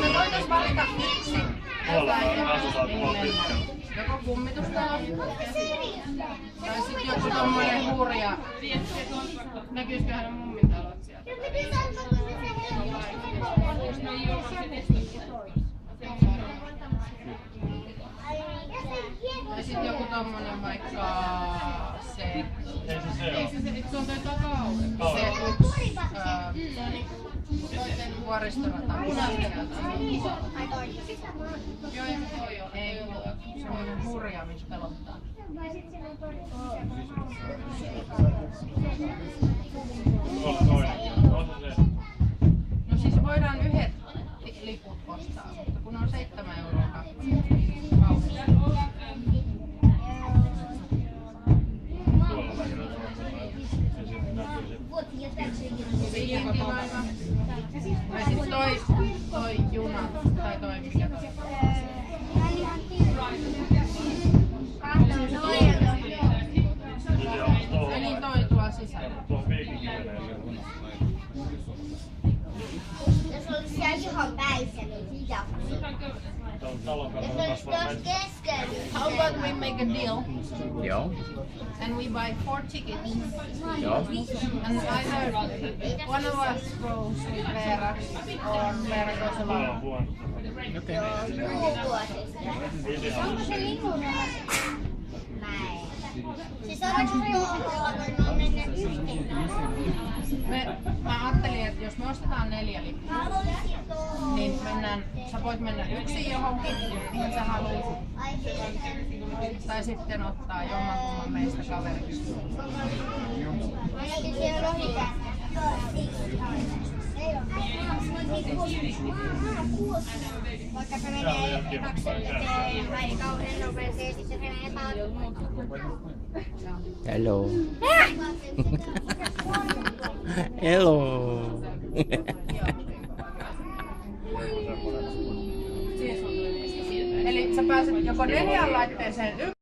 Me voitais valita yksi. Joko kummitustalo tai sitten joku tommonen hurja. Näkyisiköhän mummin talot sieltä? Tai sitten joku tommonen vaikka se... Se on toi takaovi. Se yksi vuoristorata punaiskelta. Joo, ei semmoinen hurja, missä pelottaa. No siis voidaan yhdet liput ostaa, mutta kun on 7 € kaupassa. Viikintilaiva. Tai sit toi juna, tai toi mikä toi. Ja niin toi tuo sisällä. Jos olisi siellä ihan päissä, niin sitä. Jos olisi keskellä. How about we make a deal? Joo. And we buy 4 tickets. Joo. And either one of us goes with Veera or Veera goes alone. Okei. Onko se linnunrata? Näin. Siis onko mennä yhteen? Mä ajattelin, että jos me ostetaan 4 lippua, niin sä voit mennä yksin johonkin, mihin sä haluat. Tai sitten ottaa jommankumman meistä kaveriksi. Ainakin siellä on lohikääntä. Vaikka se menee kakselliteen vai kauhean nopeeseen, sitten se menee taas. Hello. Hello. Eli sä pääset joko 4 laitteeseen